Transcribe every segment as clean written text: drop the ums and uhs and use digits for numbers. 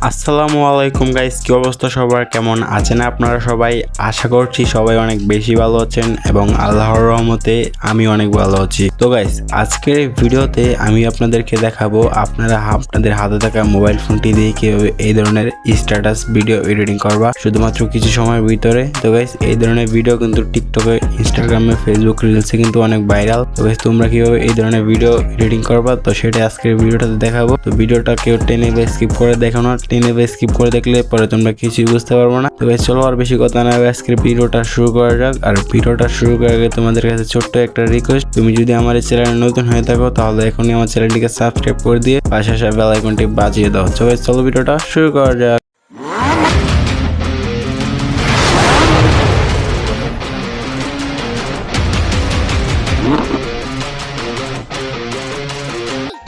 আসসালামু আলাইকুম গাইস, কি অবস্থা সবার? কেমন আছেন আপনারা সবাই? আশা করছি সবাই অনেক বেশি ভালো আছেন এবং আল্লাহর রহমতে আমি অনেক ভালো আছি। তো গাইস, আজকের এই ভিডিওতে আমি আপনাদেরকে দেখাবো আপনাদের হাতে থাকা মোবাইল ফোনটি দিয়ে কিভাবে এই ধরনের স্ট্যাটাস ভিডিও এডিটিং করবা শুধুমাত্র কিছু সময়ের ভিতরে। তো গাইস, এই ধরনের ভিডিও কিন্তু টিকটকে, ইনস্টাগ্রামে, ফেসবুক রিলসে কিন্তু অনেক ভাইরাল। তো গাইস, তোমরা কিভাবে এই ধরনের ভিডিও এডিটিং করবা তো সেটা আজকের ভিডিওটাতে দেখাবো। তো ভিডিওটা কেউ টেনে বা স্কিপ করে দেখো না, টেনে বা স্কিপ করে দেখলে পরে তোমরা কিছুই বুঝতে পারবো না। তো গাইস, চলো আর বেশি কথা না আজকের ভিডিওটা শুরু করা যাক। আর ভিডিওটা শুরু করার আগে তোমাদের কাছে ছোট্ট একটা রিকোয়েস্ট, তুমি যদি আমার এই চ্যানেলে নতুন হয়ে থাকো তাহলে এখনই আমার চ্যানেলটিকে সাবস্ক্রাইব করে দিয়ে পাশে আসা বেল আইকনটি বাজিয়ে দাও। তো গাইস, চলো ভিডিওটা শুরু করা যাক।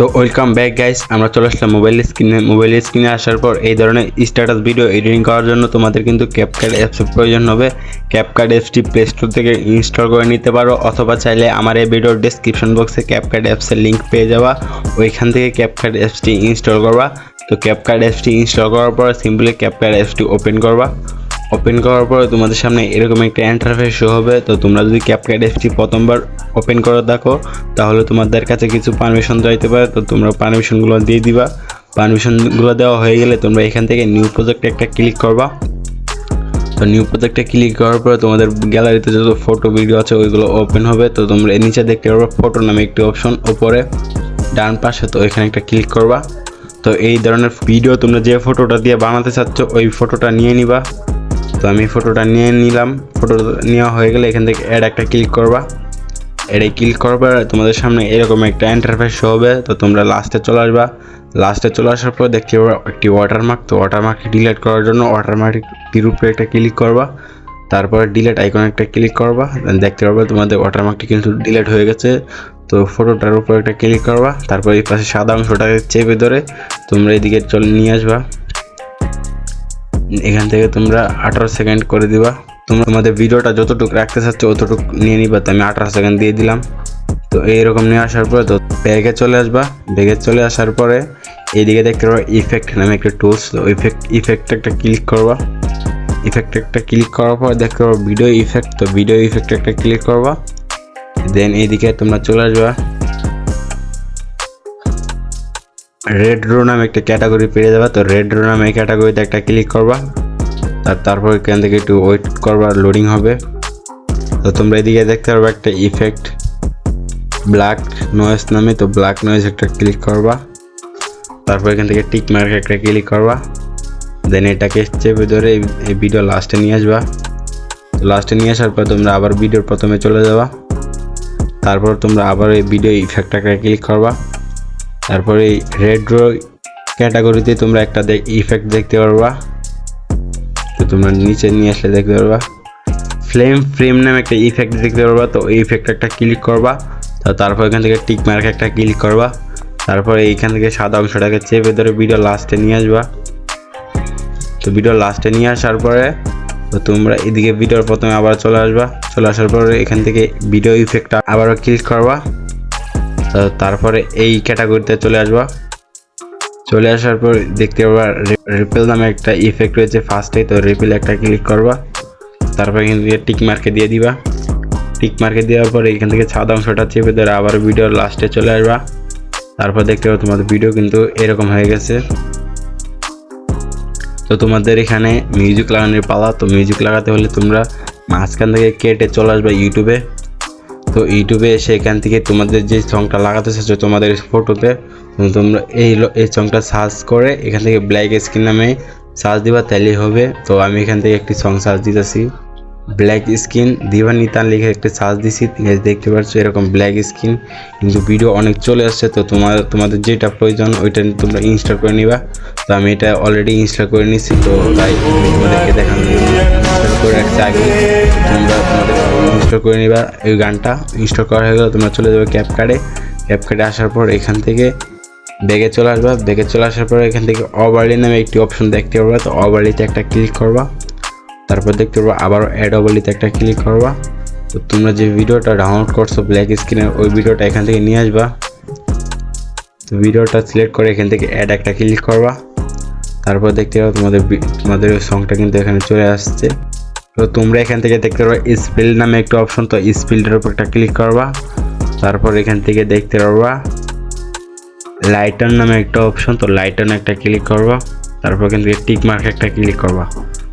তো ওয়েলকাম ব্যাক গাইস, আমরা চলে আসলাম মোবাইল স্ক্রিনে আসার পর এই ধরনের স্ট্যাটাস ভিডিও এডিটিং করার জন্য তোমাদের কিন্তু ক্যাপকাট অ্যাপসের প্রয়োজন হবে। ক্যাপকাট অ্যাপসটি প্লে স্টোর থেকে ইনস্টল করে নিতে পারো, অথবা চাইলে আমার এই ভিডিওর ডেসক্রিপশন বক্সে ক্যাপকাট অ্যাপসের লিঙ্ক পেয়ে যাওয়া, ওইখান থেকে ক্যাপকাট অ্যাপসটি ইনস্টল করবা। তো ক্যাপকাট অ্যাপসটি ইনস্টল করার পর সিম্পলি ক্যাপকাট অ্যাপসটি ওপেন করবা। ওপেন করার পরে তোমাদের সামনে এরকম একটা ইন্টারফেস শো হবে। তো তোমরা যদি ক্যাপকাট অ্যাপসটি প্রথমবার ওপেন করে দেখো তাহলে তোমাদের কাছে কিছু পারমিশন চাইতে পারে, তো তোমরা পারমিশনগুলো দিয়ে দিবা। পারমিশনগুলো দেওয়া হয়ে গেলে তোমরা এখান থেকে নিউ প্রজেক্টে একটা ক্লিক করবা। তো নিউ প্রজেক্টে ক্লিক করার পরে তোমাদের গ্যালারিতে যত ফটো ভিডিও আছে ওইগুলো ওপেন হবে। তো তোমরা এর নিচে দেখতে পারবে ফটো নামে একটি অপশন উপরে ডান পাশে, তো এখানে একটা ক্লিক করবা। তো এই ধরনের ভিডিও তোমরা যে ফটোটা দিয়ে বানাতে চাচ্ছ ওই ফটোটা নিয়ে নিবা। তো আমি ফটোটা নিয়ে নিলাম। ফটো নেওয়া হয়ে গেলে এখান থেকে অ্যাড একটা ক্লিক করবা। অ্যাডে ক্লিক করবার তোমাদের সামনে এরকম একটা ইন্টারফেস শো হবে। তো তোমরা লাস্টে চলে আসবা। লাস্টে চলে আসার পর দেখতে পারবা একটি ওয়াটারমার্ক। তো ওয়াটারমার্কটি ডিলিট করার জন্য ওয়াটারমার্কটির উপরে একটা ক্লিক করবা, তারপরে ডিলিট আইকন একটা ক্লিক করবা। দেখতে পারবা তোমাদের ওয়াটারমার্কটি কিন্তু ডিলিট হয়ে গেছে। তো ফটোটার উপর একটা ক্লিক করবা, তারপর এই পাশে সাদা অংশটাকে চেপে ধরে তোমরা এদিকে চলে নিয়ে আসবা। এখান থেকে তোমরা 18 সেকেন্ড করে দিবা। তোমরা তোমাদের ভিডিওটা যতটুকু রাখতে চাচ্ছ অতটুকু নিয়ে নিবা। তো আমি 18 সেকেন্ড দিয়ে দিলাম। তো এইরকম নিয়ে আসার পরে তো ব্যাগে চলে আসবা। ব্যাগে চলে আসার পরে এইদিকে দেখতে পারবা ইফেক্ট নামে একটা টুলস। তো ইফেক্ট একটা ক্লিক করবা। ইফেক্ট একটা ক্লিক করার পর দেখতে পারবা ভিডিও ইফেক্ট। তো ভিডিও ইফেক্ট একটা ক্লিক করবা। দেন এইদিকে তোমরা চলে আসবা। রেড রো নামে একটা ক্যাটাগরি পেয়ে যাবে। তো রেড রো নামে ক্যাটাগরিতে একটা ক্লিক করবা। তারপর এখান থেকে একটু ওয়েট করবা, লোডিং হবে। তো তোমরা এদিকে দেখতে পারবে একটা ইফেক্ট ব্ল্যাক নয়েজ নামে। তো ব্ল্যাক নয়েজ একটা ক্লিক করবা। তারপর এখান থেকে টিক মার্ক একটা ক্লিক করবা। দেন এটাকে চেপে ধরে এই ভিডিও লাস্টে নিয়ে আসবা। তো লাস্টে নিয়ে আসার পর তোমরা আবার ভিডিওর প্রথমে চলে যাবা। তারপর তোমরা আবার এই ভিডিও ইফেক্টটাকে ক্লিক করবা। তারপরে এই রেড রো ক্যাটাগরিতে তোমরা একটা ইফেক্ট দেখতে পারবা। তো তোমরা নিচে নিয়ে আসলে দেখতে পারবা ফ্রেম নামে একটা ইফেক্ট দেখতে পারবা। তো এই ইফেক্ট একটা ক্লিক করবা। তো তারপর এখান থেকে টিক মার্ক একটা ক্লিক করবা। তারপরে এইখান থেকে সাদা অংশটাকে চেপে ধরে ভিডিও লাস্টে নিয়ে আসবা। তো ভিডিও লাস্টে নিয়ে আসার পরে তো তোমরা এদিকে ভিডিওর প্রথমে আবার চলে আসবা। চলে আসার পরে এখান থেকে ভিডিও ইফেক্টটা আবারও ক্লিক করবা। তো তারপরে এই ক্যাটাগরিতে চলে আসবা। চলে আসার পর দেখতে পারবা রিপেল নামে একটা ইফেক্ট রয়েছে ফার্স্টে। তো রিপেল একটা ক্লিক করবা। তারপর এখান থেকে টিক মার্কে দিয়ে দিবা। টিক মার্কে দেওয়ার পরে এখান থেকে সাদা অংশটা চেপে ধরে আবার ভিডিওর লাস্টে চলে আসবা। তারপর দেখতে পাবো তোমাদের ভিডিও কিন্তু এরকম হয়ে গেছে। তো তোমাদের এখানে মিউজিক লাগানোর পালা। তো মিউজিক লাগাতে হলে তোমরা মাঝখান থেকে কেটে চলে আসবা ইউটিউবে। তো ইউটিউবে এসে এখান থেকে তোমাদের যে সংটা লাগাতে চাচ্ছ তোমাদের ফটোতে তোমরা এই সংটা সার্চ করে এখান থেকে ব্ল্যাক স্ক্রিন নামে সার্চ দিবা, তাহলেই হবে। তো আমি এখান থেকে একটি সং সার্চ দিতেছি, ব্ল্যাক স্ক্রিন দিবা নিতান লিখে একটি সার্চ দিছি। দেখতে পাচ্ছ এরকম ব্ল্যাক স্ক্রিন কিন্তু ভিডিও অনেক চলে আসছে। তো তোমাদের যেটা প্রয়োজন ওইটা তোমরা ইনস্টল করে নিবা। তো আমি এটা অলরেডি ইনস্টল করে নিছি। তো তাই তোমাদেরকে দেখানোর জন্য ইনস্টল করে রাখছি আগে। তোমরা তোমাদের ইনস্টল করে নিবা। এই গানটা ইনস্টল করা হয়ে গেলে তোমরা চলে যাবে ক্যাপকাটে আসার পর এখান থেকে ব্যাগে চলে আসবা। ব্যাগে চলে আসার পর এখান থেকে ওভারলে নামে একটি অপশন দেখতে পারবা। তো ওভারলেতে একটা ক্লিক করবা। তারপর দেখতে পারবা আবারও অ্যাড ওভারলেতে একটা ক্লিক করবা। তো তোমরা যে ভিডিওটা ডাউনলোড করছো ব্ল্যাক স্ক্রিনের ওই ভিডিওটা এখান থেকে নিয়ে আসবা। তো ভিডিওটা সিলেক্ট করে এখান থেকে অ্যাড একটা ক্লিক করবা। তারপর দেখতে পারো তোমাদের সংটা কিন্তু এখানে চলে আসছে। তো তোমরা এখান থেকে দেখতে পারবা স্পেল নামে একটা অপশন, তো স্পেলটার উপর একটা ক্লিক করবা। তারপর এখান থেকে দেখতে পারবা লাইটার নামে একটা অপশন, তো লাইটার একটা ক্লিক করবা। তারপর এখান থেকে টিক মার্ক একটা ক্লিক করবা।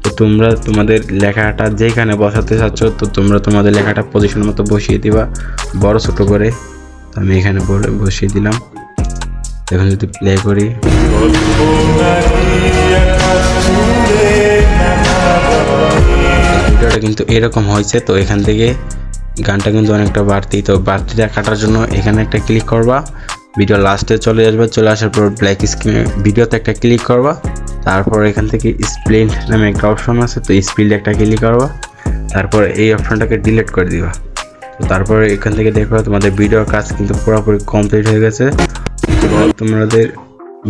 তো তোমরা তোমাদের লেখাটা যেখানে বসাতে চাচ্ছ, তো তোমরা তোমাদের লেখাটা পজিশন মতো বসিয়ে দিবা বড় ছোট করে। তো আমি এখানে বসিয়ে দিলাম। এখন যদি প্লে করি, ভিডিওটা কিন্তু এরকম হয়েছে। তো এখান থেকে গানটা কিন্তু অনেকটা বাড়তি, তো বাড়তিটা কাটার জন্য এখানে একটা ক্লিক করবা। ভিডিও লাস্টে চলে আসবে, চলে আসার পর ব্ল্যাক স্ক্রিনে ভিডিওতে একটা ক্লিক করবা। তারপর এখান থেকে স্প্লিট নামে একটা অপশন আছে, তো স্প্লিট একটা ক্লিক করবা। তারপর এই অপশনটাকে ডিলিট করে দিবা। তো তারপর এখান থেকে দেখো তোমাদের ভিডিওর কাজ কিন্তু পুরোপুরি কমপ্লিট হয়ে গেছে। তোমাদের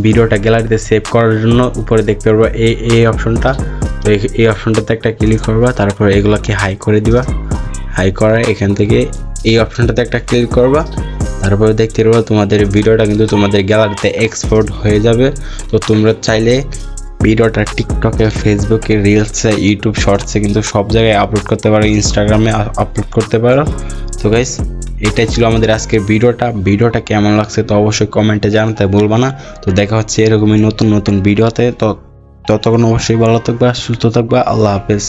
ভিডিওটা গ্যালারিতে সেভ করার জন্য উপরে দেখতে পারবা এই অপশনটা, তো এই অপশনটাতে একটা ক্লিক করবা। তারপর এগুলোকে হাই করে দিবা। হাই করার এখান থেকে এই অপশনটাতে একটা ক্লিক করবা। তারপরে দেখতে পারবা তোমাদের ভিডিওটা কিন্তু তোমাদের গ্যালারিতে এক্সপোর্ট হয়ে যাবে। তো তোমরা চাইলে ভিডিওটা টিকটকে, ফেসবুকে, রিলসে, ইউটিউব শর্টসে কিন্তু সব জায়গায় আপলোড করতে পারো, ইনস্টাগ্রামে আপলোড করতে পারো। তো গাইস, এটাই ছিল আমাদের আজকের ভিডিওটা কেমন লাগছে তো অবশ্যই কমেন্টে জানাতে ভুলবা না। তো দেখা হচ্ছে এরকমই নতুন ভিডিওতে। তো ততক্ষণ অবশ্যই ভালো থাকবা, সুস্থ থাকবা। আল্লাহ হাফেজ।